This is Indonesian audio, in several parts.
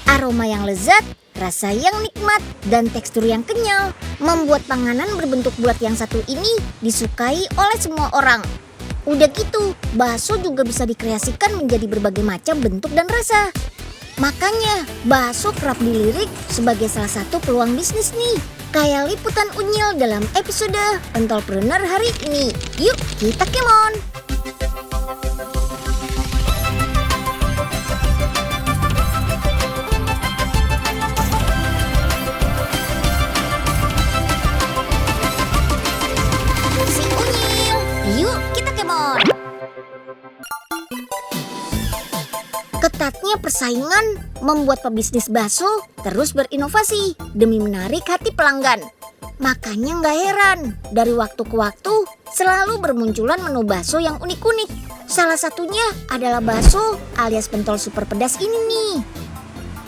Aroma yang lezat, rasa yang nikmat, dan tekstur yang kenyal membuat panganan berbentuk bulat yang satu ini disukai oleh semua orang. Udah gitu, bakso juga bisa dikreasikan menjadi berbagai macam bentuk dan rasa. Makanya, bakso kerap dilirik sebagai salah satu peluang bisnis nih. Kayak liputan Unyil dalam episode Pentolpreneur hari ini. Yuk, kita kemon! Si Unyil, yuk kita kemon! Ketatnya persaingan membuat pebisnis bakso terus berinovasi demi menarik hati pelanggan. Makanya nggak heran, dari waktu ke waktu selalu bermunculan menu bakso yang unik-unik. Salah satunya adalah bakso alias pentol super pedas ini nih.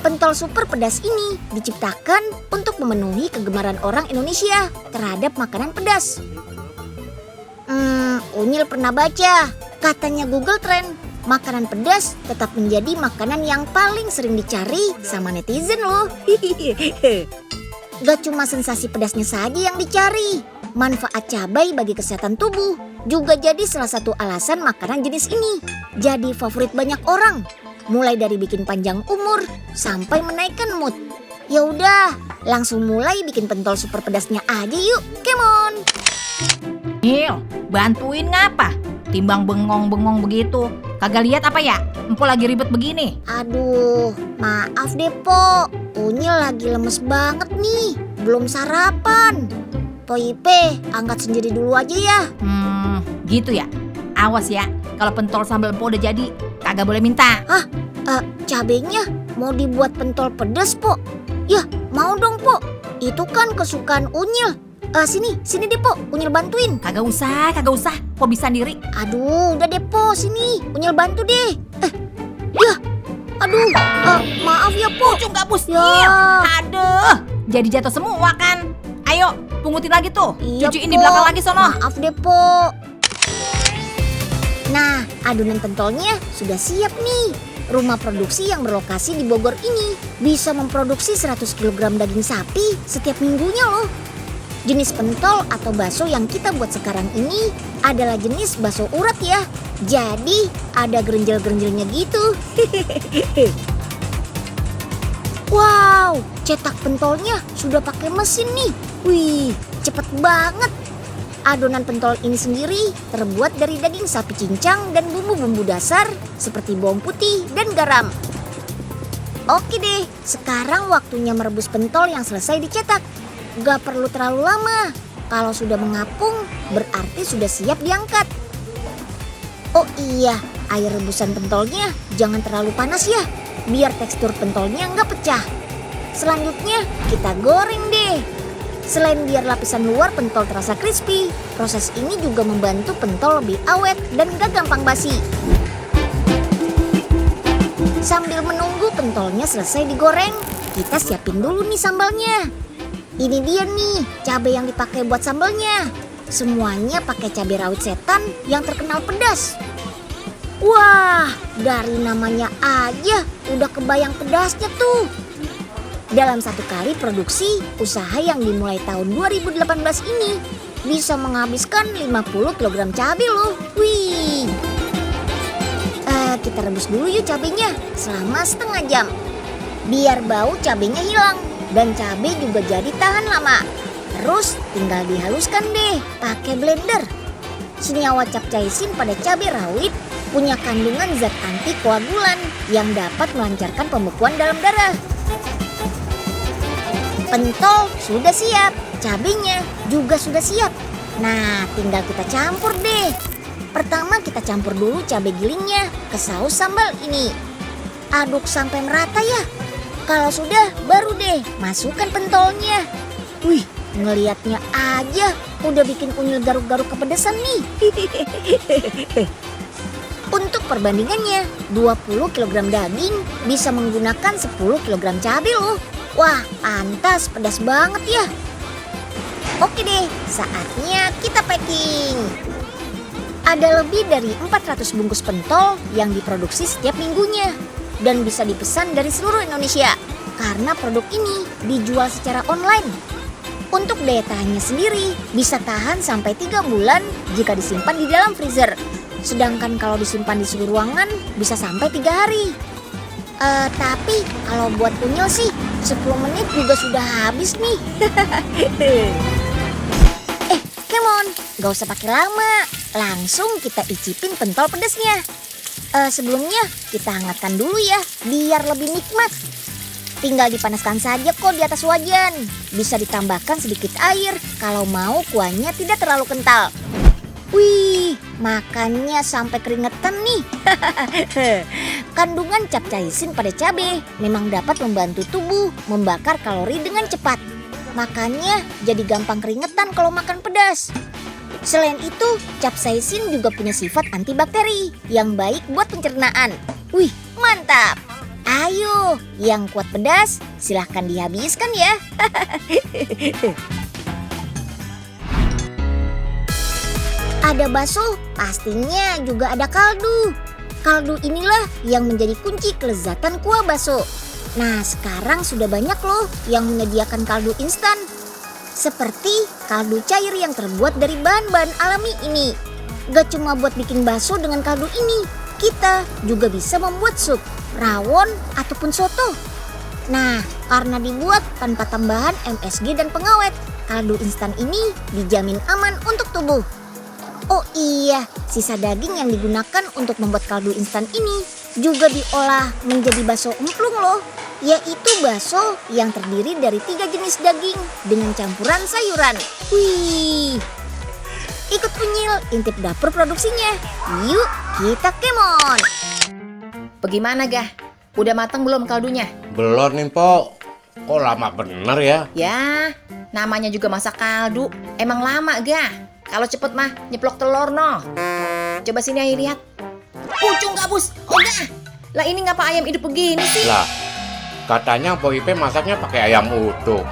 Pentol super pedas ini diciptakan untuk memenuhi kegemaran orang Indonesia terhadap makanan pedas. Unyil pernah baca, katanya Google Trend, makanan pedas tetap menjadi makanan yang paling sering dicari sama netizen loh. Gak cuma sensasi pedasnya saja yang dicari, manfaat cabai bagi kesehatan tubuh juga jadi salah satu alasan makanan jenis ini jadi favorit banyak orang. Mulai dari bikin panjang umur sampai menaikkan mood. Ya udah, langsung mulai bikin pentol super pedasnya aja yuk, come on. Nil, bantuin ngapa? Timbang bengong-bengong begitu. Kagak lihat apa ya? Empo lagi ribet begini. Aduh, maaf deh Po. Unyil lagi lemes banget nih. Belum sarapan. Po Ipe, angkat sendiri dulu aja ya. Gitu ya. Awas ya, kalau pentol sambal empo udah jadi, kagak boleh minta. Cabenya mau dibuat pentol pedas Po. Ya, mau dong Po. Itu kan kesukaan Unyil. Sini deh Po, Unyil bantuin. Kagak usah, Po bisa sendiri. Aduh, udah deh Po, sini. Unyil bantu deh. Maaf ya Po. Ujung gabus, Ya. Nil. Aduh, jadi jatuh semua kan. Ayo, pungutin lagi tuh. Iya, Cucuin Po. di belakang lagi sono. Maaf deh Po. Nah, adonan pentolnya sudah siap nih. Rumah produksi yang berlokasi di Bogor ini bisa memproduksi 100 kg daging sapi setiap minggunya loh. Jenis pentol atau bakso yang kita buat sekarang ini adalah jenis bakso urat ya. Jadi ada gerenjel-gerenjelnya gitu. Wow, cetak pentolnya sudah pakai mesin nih. Wih, cepet banget. Adonan pentol ini sendiri terbuat dari daging sapi cincang dan bumbu-bumbu dasar seperti bawang putih dan garam. Oke deh, sekarang waktunya merebus pentol yang selesai dicetak. Gak perlu terlalu lama. Kalau sudah mengapung, berarti sudah siap diangkat. Oh iya, air rebusan pentolnya jangan terlalu panas ya, biar tekstur pentolnya nggak pecah. Selanjutnya kita goreng deh. Selain biar lapisan luar pentol terasa crispy, proses ini juga membantu pentol lebih awet dan gak gampang basi. Sambil menunggu pentolnya selesai digoreng, kita siapin dulu nih sambalnya. Ini dia nih cabai yang dipakai buat sambalnya. Semuanya pakai cabai rawit setan yang terkenal pedas. Wah, dari namanya aja udah kebayang pedasnya tuh. Dalam satu kali produksi, usaha yang dimulai tahun 2018 ini bisa menghabiskan 50 kg cabai loh. Wih. Kita rebus dulu yuk cabainya selama setengah jam. Biar bau cabainya hilang. Dan cabai juga jadi tahan lama. Terus tinggal dihaluskan deh pakai blender. Senyawa capsaicin pada cabai rawit punya kandungan zat antikoagulan yang dapat melancarkan pembekuan dalam darah. Pentol sudah siap, cabainya juga sudah siap. Nah, tinggal kita campur deh. Pertama kita campur dulu cabai gilingnya ke saus sambal ini. Aduk sampai merata ya. Kalau sudah, baru deh masukkan pentolnya. Wih, ngelihatnya aja udah bikin Unyil garuk-garuk kepedesan nih. Untuk perbandingannya, 20 kg daging bisa menggunakan 10 kg cabai loh. Wah, pantas pedas banget ya. Oke deh, saatnya kita packing. Ada lebih dari 400 bungkus pentol yang diproduksi setiap minggunya. dan bisa dipesan dari seluruh Indonesia. Karena produk ini dijual secara online. Untuk daya tahannya sendiri bisa tahan sampai 3 bulan jika disimpan di dalam freezer. Sedangkan kalau disimpan di suhu ruangan bisa sampai 3 hari. Tapi kalau buat unyil sih 10 menit juga sudah habis nih. Come on, gak usah pakai lama. Langsung kita icipin pentol pedasnya. Sebelumnya kita hangatkan dulu ya, biar lebih nikmat. Tinggal dipanaskan saja kok di atas wajan. Bisa ditambahkan sedikit air kalau mau kuahnya tidak terlalu kental. Wih, makannya sampai keringetan nih. Kandungan capsaicin pada cabai memang dapat membantu tubuh membakar kalori dengan cepat. Makanya jadi gampang keringetan kalau makan pedas. Selain itu, capsaicin juga punya sifat antibakteri yang baik buat pencernaan. Wih, mantap. Ayo, yang kuat pedas silahkan dihabiskan ya. Ada bakso, pastinya juga ada kaldu. Kaldu inilah yang menjadi kunci kelezatan kuah bakso. Nah, sekarang sudah banyak loh yang menyediakan kaldu instan. Seperti kaldu cair yang terbuat dari bahan-bahan alami ini. Gak cuma buat bikin bakso dengan kaldu ini, kita juga bisa membuat sup, rawon, ataupun soto. Nah, karena dibuat tanpa tambahan MSG dan pengawet, kaldu instan ini dijamin aman untuk tubuh. Oh iya, sisa daging yang digunakan untuk membuat kaldu instan ini juga diolah menjadi bakso emplung loh. Yaitu bakso yang terdiri dari 3 jenis daging dengan campuran sayuran. Wih, ikut Unyil intip dapur produksinya. Yuk kita kemon. Bagaimana Gah? Udah matang belum kaldunya? Belum nih, Pok. Kok lama bener ya? Ya, namanya juga masak kaldu. Emang lama Gah? Kalau cepet mah nyeplok telur noh. Coba sini ayo lihat. Pucung gabus. Oh Gah, lah ini ngapa ayam hidup begini sih? Lah, katanya Pok Ipe masaknya pakai ayam utuh.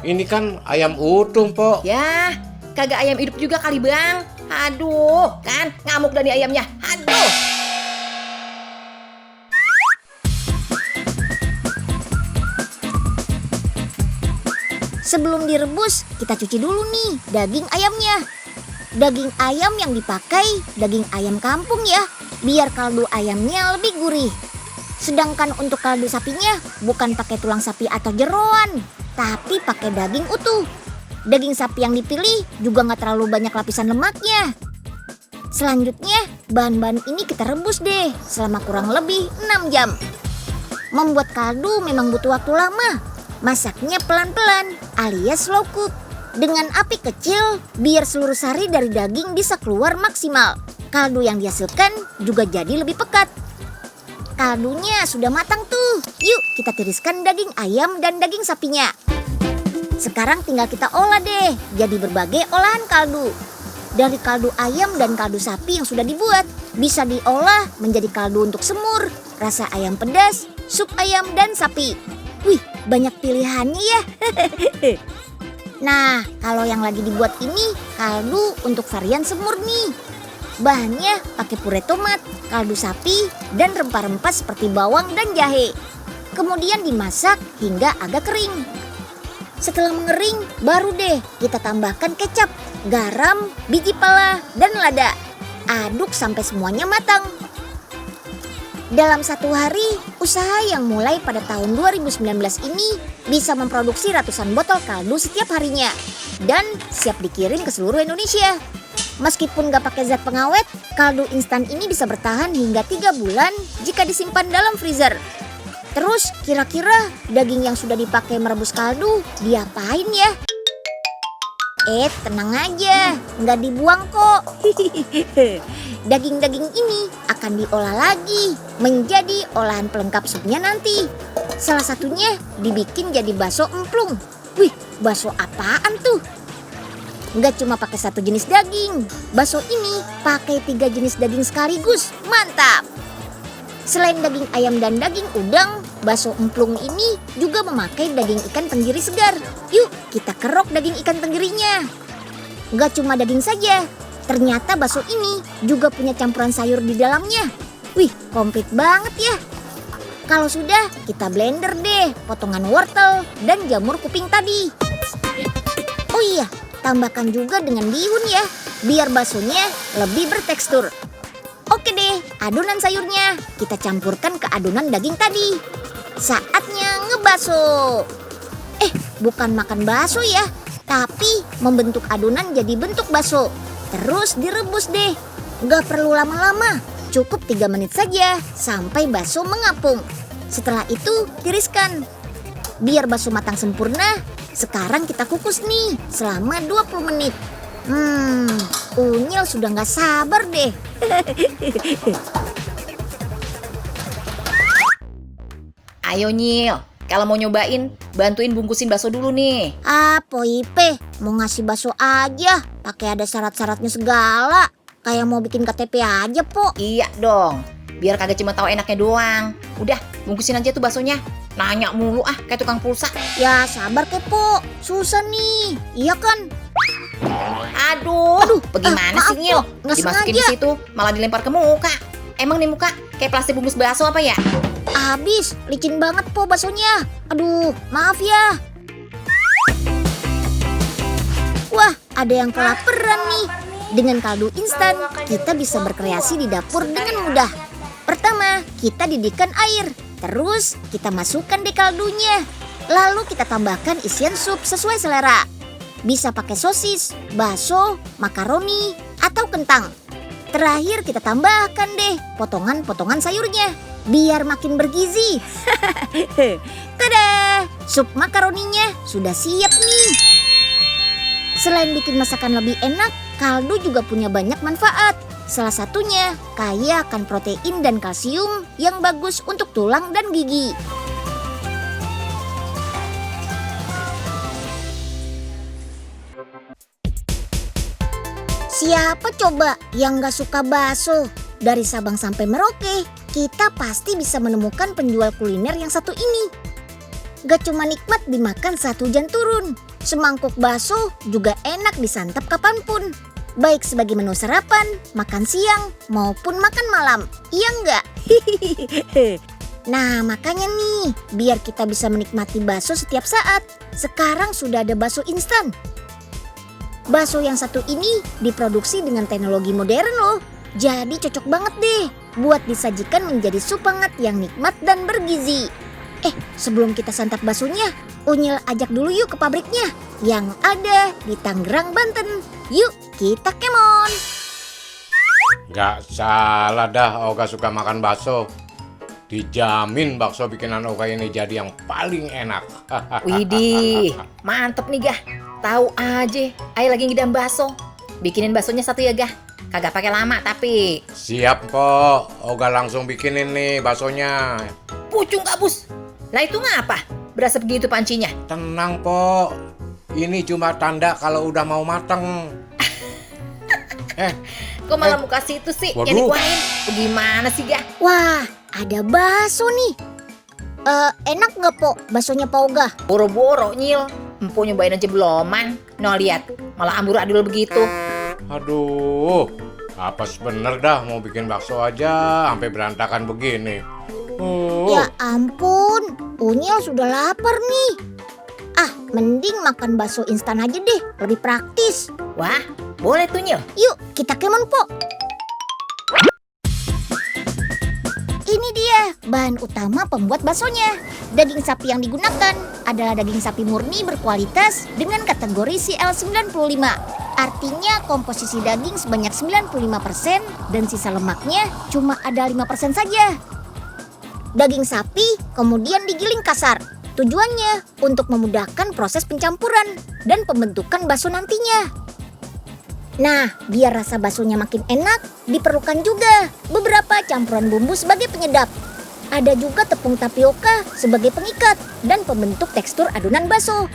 Ini kan ayam utuh, Pok. Ya, kagak ayam hidup juga kali Bang. Aduh, kan ngamuk dah nih ayamnya. Aduh. Sebelum direbus, kita cuci dulu nih daging ayamnya. Daging ayam yang dipakai daging ayam kampung ya, biar kaldu ayamnya lebih gurih. Sedangkan untuk kaldu sapinya bukan pakai tulang sapi atau jeroan, tapi pakai daging utuh. Daging sapi yang dipilih juga nggak terlalu banyak lapisan lemaknya. Selanjutnya, bahan-bahan ini kita rebus deh selama kurang lebih 6 jam. Membuat kaldu memang butuh waktu lama. Masaknya pelan-pelan alias slow cook. Dengan api kecil biar seluruh sari dari daging bisa keluar maksimal. Kaldu yang dihasilkan juga jadi lebih pekat. Kaldunya sudah matang tuh. Yuk kita tiriskan daging ayam dan daging sapinya. Sekarang tinggal kita olah deh jadi berbagai olahan kaldu. Dari kaldu ayam dan kaldu sapi yang sudah dibuat, bisa diolah menjadi kaldu untuk semur, rasa ayam pedas, sup ayam dan sapi. Wih, banyak pilihannya ya. Nah, kalau yang lagi dibuat ini kaldu untuk varian semur nih. Bahannya pakai puree tomat, kaldu sapi, dan rempah-rempah seperti bawang dan jahe. Kemudian dimasak hingga agak kering. Setelah mengering, baru deh kita tambahkan kecap, garam, biji pala, dan lada. Aduk sampai semuanya matang. Dalam 1 hari, usaha yang mulai pada tahun 2019 ini bisa memproduksi ratusan botol kaldu setiap harinya dan siap dikirim ke seluruh Indonesia. Meskipun gak pakai zat pengawet, kaldu instan ini bisa bertahan hingga 3 bulan jika disimpan dalam freezer. Terus kira-kira daging yang sudah dipakai merebus kaldu diapain ya? Tenang aja, nggak dibuang kok. Daging-daging ini akan diolah lagi menjadi olahan pelengkap supnya nanti. Salah satunya dibikin jadi bakso emplung. Wih, bakso apaan tuh? Nggak cuma pakai 1 jenis daging, bakso ini pakai 3 jenis daging sekaligus. Mantap! Selain daging ayam dan daging udang, bakso emplung ini juga memakai daging ikan tenggiri segar. Yuk kita kerok daging ikan tenggirinya. Nggak cuma daging saja, ternyata bakso ini juga punya campuran sayur di dalamnya. Wih, komplit banget ya. Kalau sudah, kita blender deh potongan wortel dan jamur kuping tadi. Oh iya, tambahkan juga dengan bihun ya, biar baksonya lebih bertekstur. Oke deh, adonan sayurnya kita campurkan ke adonan daging tadi. Saatnya ngebaso. Bukan makan bakso ya, tapi membentuk adonan jadi bentuk bakso. Terus direbus deh. Gak perlu lama-lama, cukup 3 menit saja sampai bakso mengapung. Setelah itu tiriskan. Biar bakso matang sempurna, sekarang kita kukus nih selama 20 menit. Unyil sudah gak sabar deh. Ayo Nyil, kalau mau nyobain, bantuin bungkusin bakso dulu nih. Po Ipe, mau ngasih bakso aja, pakai ada syarat-syaratnya segala. Kayak mau bikin KTP aja, Po. Iya dong, biar kagak cuma tahu enaknya doang. Udah, bungkusin aja tuh baksonya. Nanya mulu kayak tukang pulsa. Ya sabar ke, Po. Susah nih. Iya kan? Aduh, bagaimana maaf, sih Nyil? Po. Nggak Dimasukin di sengaja. situ, malah dilempar ke muka. Emang nih muka kayak plastik bungkus bakso apa ya? Habis, licin banget, Po, baksonya. Aduh, maaf ya. Wah, ada yang kelaparan nih. Dengan kaldu instan, kita bisa berkreasi di dapur dengan mudah. Pertama, kita didihkan air. Terus, kita masukkan deh kaldunya. Lalu kita tambahkan isian sup sesuai selera. Bisa pakai sosis, bakso, makaroni, atau kentang. Terakhir kita tambahkan deh potongan-potongan sayurnya. Biar makin bergizi. Tada! Sup makaroninya sudah siap nih. Selain bikin masakan lebih enak, kaldu juga punya banyak manfaat. Salah satunya kaya akan protein dan kalsium yang bagus untuk tulang dan gigi. Siapa coba yang gak suka bakso? Dari Sabang sampai Merauke, kita pasti bisa menemukan penjual kuliner yang satu ini. Gak cuma nikmat dimakan saat hujan turun, semangkuk bakso juga enak disantap kapanpun. Baik sebagai menu sarapan, makan siang, maupun makan malam. Iya nggak? Nah makanya nih, biar kita bisa menikmati bakso setiap saat, sekarang sudah ada bakso instan. Bakso yang satu ini diproduksi dengan teknologi modern loh. Jadi cocok banget deh buat disajikan menjadi sup hangat yang nikmat dan bergizi. Sebelum kita santap baksonya, Unyil ajak dulu yuk ke pabriknya yang ada di Tangerang, Banten. Yuk kita kemon. Gak salah dah Oga suka makan bakso. Dijamin bakso bikinan Oga ini jadi yang paling enak. Widih, mantep nih Gah. Tahu aja, Ayo lagi ngidam bakso. Bikinin baksonya satu ya Gah. Kagak pakai lama tapi. Siap kok, Oga langsung bikinin nih baksonya. Pucung Kak Bus. Lah itu ngapa? Berasa begitu pancinya. Tenang po, ini cuma tanda kalau udah mau mateng. Kok malah muka situ sih? Waduh. Yang dikuahin. Gimana sih Gah? Wah, ada bakso nih. Enak nggak, Po? Baksonya Pak Oga? Boro-boro Nyil. Empu nyobain aja beloman. No lihat, malah amburadul begitu. Aduh, apes bener dah mau bikin bakso aja sampai berantakan begini. Ya ampun, Unyil sudah lapar nih. Mending makan bakso instan aja deh, lebih praktis. Wah, boleh tuh Nyil. Yuk, kita kemon, Po. Ini dia bahan utama pembuat baksonya. Daging sapi yang digunakan adalah daging sapi murni berkualitas dengan kategori CL95. Artinya komposisi daging sebanyak 95% dan sisa lemaknya cuma ada 5% saja. Daging sapi kemudian digiling kasar. Tujuannya untuk memudahkan proses pencampuran dan pembentukan bakso nantinya. Nah, biar rasa baksonya makin enak, diperlukan juga beberapa campuran bumbu sebagai penyedap. Ada juga tepung tapioka sebagai pengikat dan pembentuk tekstur adonan bakso.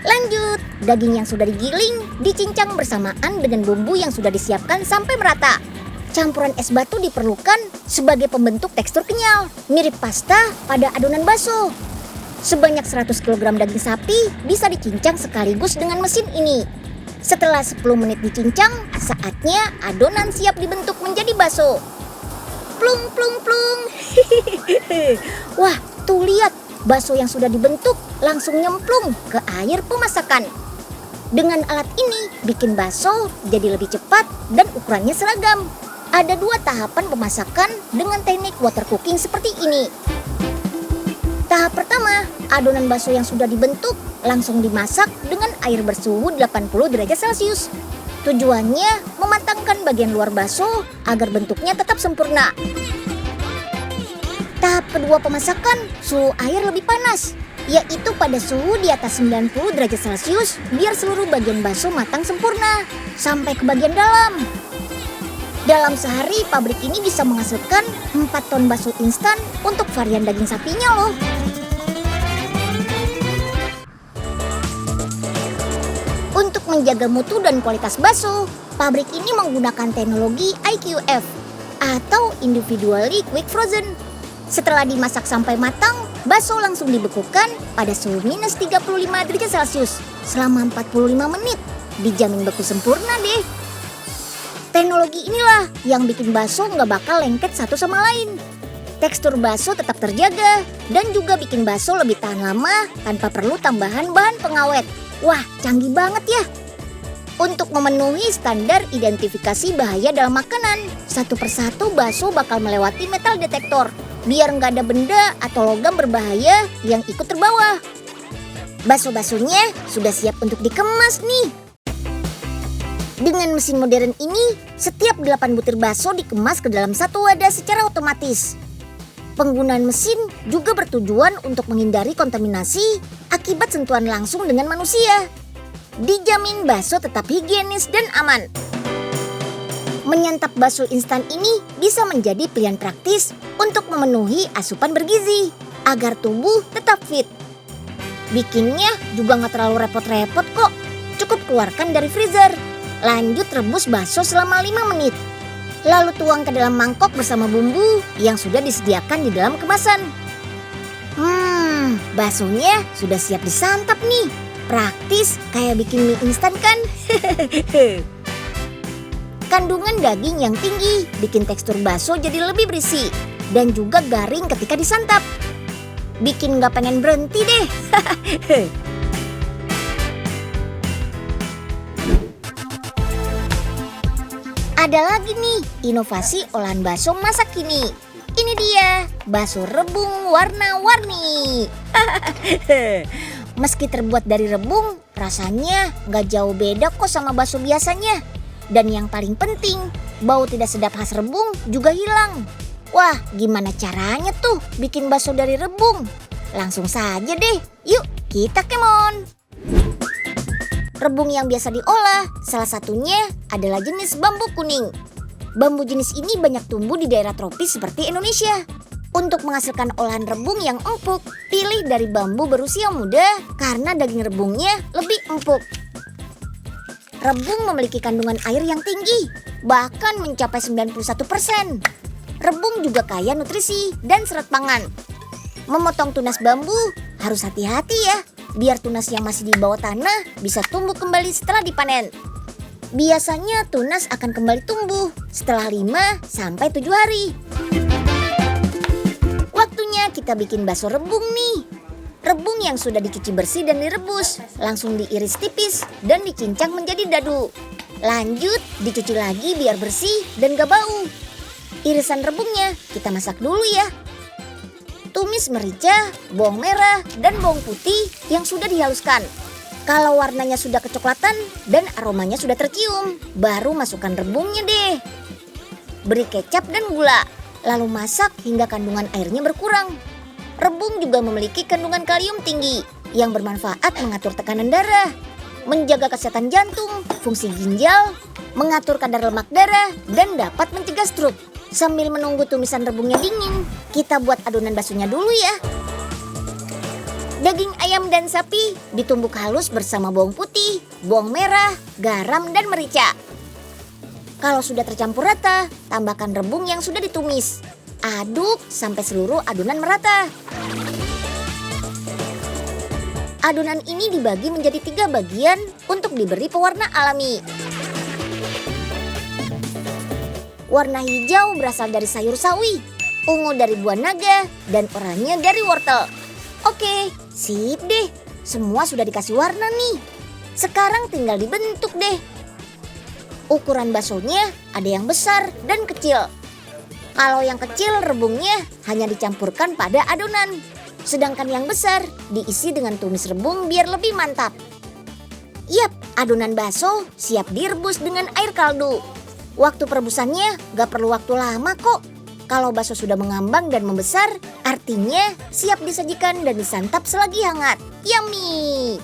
Lanjut, daging yang sudah digiling dicincang bersamaan dengan bumbu yang sudah disiapkan sampai merata. Campuran es batu diperlukan sebagai pembentuk tekstur kenyal, mirip pasta pada adonan bakso. Sebanyak 100 kg daging sapi bisa dicincang sekaligus dengan mesin ini. Setelah 10 menit dicincang, saatnya adonan siap dibentuk menjadi bakso. Plung plung plung. Wah, tuh lihat, bakso yang sudah dibentuk langsung nyemplung ke air pemasakan. Dengan alat ini, bikin bakso jadi lebih cepat dan ukurannya seragam. Ada 2 tahapan pemasakan dengan teknik water cooking seperti ini. Tahap pertama, adonan bakso yang sudah dibentuk langsung dimasak dengan air bersuhu 80 derajat Celcius. Tujuannya mematangkan bagian luar bakso agar bentuknya tetap sempurna. Tahap kedua pemasakan, suhu air lebih panas, yaitu pada suhu di atas 90 derajat Celcius biar seluruh bagian bakso matang sempurna sampai ke bagian dalam. Dalam sehari, pabrik ini bisa menghasilkan 4 ton bakso instan untuk varian daging sapinya loh. Untuk menjaga mutu dan kualitas bakso, pabrik ini menggunakan teknologi IQF atau Individually Quick Frozen. Setelah dimasak sampai matang, bakso langsung dibekukan pada suhu minus 35 derajat Celcius selama 45 menit. Dijamin beku sempurna deh. Teknologi inilah yang bikin bakso nggak bakal lengket satu sama lain. Tekstur bakso tetap terjaga dan juga bikin bakso lebih tahan lama tanpa perlu tambahan bahan pengawet. Wah, canggih banget ya. Untuk memenuhi standar identifikasi bahaya dalam makanan, satu persatu bakso bakal melewati metal detektor biar nggak ada benda atau logam berbahaya yang ikut terbawa. Bakso-baksonya sudah siap untuk dikemas nih. Dengan mesin modern ini, setiap 8 butir bakso dikemas ke dalam satu wadah secara otomatis. Penggunaan mesin juga bertujuan untuk menghindari kontaminasi akibat sentuhan langsung dengan manusia. Dijamin bakso tetap higienis dan aman. Menyantap bakso instan ini bisa menjadi pilihan praktis untuk memenuhi asupan bergizi agar tubuh tetap fit. Bikinnya juga nggak terlalu repot-repot kok. Cukup keluarkan dari freezer. Lanjut rebus bakso selama 5 menit. Lalu tuang ke dalam mangkok bersama bumbu yang sudah disediakan di dalam kemasan. Baksonya sudah siap disantap nih. Praktis kayak bikin mie instan kan? Kandungan daging yang tinggi bikin tekstur bakso jadi lebih berisi dan juga garing ketika disantap. Bikin gak pengen berhenti deh. Ada lagi nih inovasi olahan bakso masa kini. Ini dia, bakso rebung warna-warni. Meski terbuat dari rebung, rasanya nggak jauh beda kok sama bakso biasanya. Dan yang paling penting, bau tidak sedap khas rebung juga hilang. Wah, gimana caranya tuh bikin bakso dari rebung? Langsung saja deh, yuk kita kemon. Rebung yang biasa diolah, salah satunya adalah jenis bambu kuning. Bambu jenis ini banyak tumbuh di daerah tropis seperti Indonesia. Untuk menghasilkan olahan rebung yang empuk, pilih dari bambu berusia muda karena daging rebungnya lebih empuk. Rebung memiliki kandungan air yang tinggi, bahkan mencapai 91%. Rebung juga kaya nutrisi dan serat pangan. Memotong tunas bambu harus hati-hati ya, biar tunas yang masih di bawah tanah bisa tumbuh kembali setelah dipanen. Biasanya tunas akan kembali tumbuh setelah 5-7 hari. Waktunya kita bikin bakso rebung nih. Rebung yang sudah dicuci bersih dan direbus, langsung diiris tipis dan dicincang menjadi dadu. Lanjut dicuci lagi biar bersih dan gak bau. Irisan rebungnya kita masak dulu ya. Tumis merica, bawang merah, dan bawang putih yang sudah dihaluskan. Kalau warnanya sudah kecoklatan dan aromanya sudah tercium, baru masukkan rebungnya deh. Beri kecap dan gula, lalu masak hingga kandungan airnya berkurang. Rebung juga memiliki kandungan kalium tinggi yang bermanfaat mengatur tekanan darah, menjaga kesehatan jantung, fungsi ginjal, mengatur kadar lemak darah, dan dapat mencegah stroke. Sambil menunggu tumisan rebungnya dingin, kita buat adonan baksonya dulu ya. Daging ayam dan sapi ditumbuk halus bersama bawang putih, bawang merah, garam, dan merica. Kalau sudah tercampur rata, tambahkan rebung yang sudah ditumis. Aduk sampai seluruh adonan merata. Adonan ini dibagi menjadi 3 bagian untuk diberi pewarna alami. Warna hijau berasal dari sayur sawi, ungu dari buah naga, dan oranye dari wortel. Oke, sip deh. Semua sudah dikasih warna nih. Sekarang tinggal dibentuk deh. Ukuran baksonya ada yang besar dan kecil. Kalau yang kecil rebungnya hanya dicampurkan pada adonan. Sedangkan yang besar diisi dengan tumis rebung biar lebih mantap. Yap, adonan bakso siap direbus dengan air kaldu. Waktu perebusannya gak perlu waktu lama kok. Kalau bakso sudah mengambang dan membesar, artinya siap disajikan dan disantap selagi hangat. Yummy!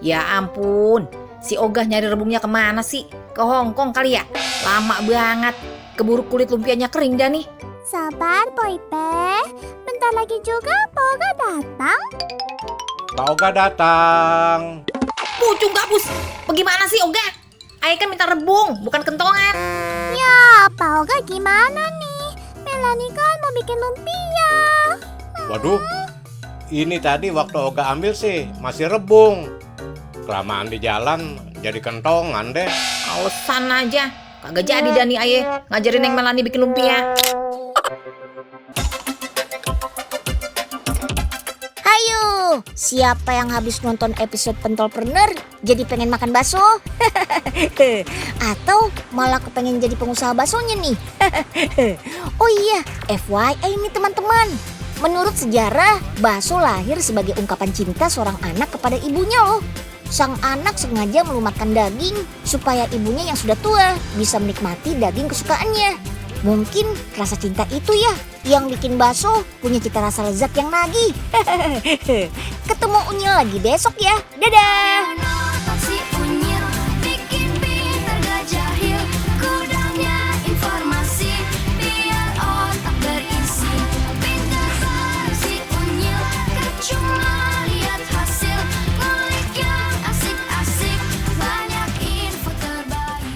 Ya ampun, si Ogah nyari rebungnya kemana sih? Ke Hongkong kali ya? Lama banget. Keburu kulit lumpianya kering dah nih. Sabar, Boype. Bentar lagi juga Pak Oga datang. Pak Oga datang. Pucung gabus. Bagaimana sih Ogah? Ayah kan minta rebung, bukan kentongan. Ya, Pak Oga gimana nih? Melani kan mau bikin lumpia. Waduh, ini tadi waktu Oga ambil sih masih rebung. Kelamaan di jalan jadi kentongan deh. Alasan aja. Kagak jadi dah nih ayah ngajarin Neng Melani bikin lumpia. Ayo, siapa yang habis nonton episode Pentolpreneur jadi pengen makan bakso? Atau malah kepengen jadi pengusaha baksonya nih? Oh iya, FYI nih teman-teman. Menurut sejarah, bakso lahir sebagai ungkapan cinta seorang anak kepada ibunya loh. Sang anak sengaja melumatkan daging supaya ibunya yang sudah tua bisa menikmati daging kesukaannya. Mungkin rasa cinta itu ya yang bikin bakso punya cita rasa lezat yang nagih. Ketemu Unyil lagi besok ya. Dadah!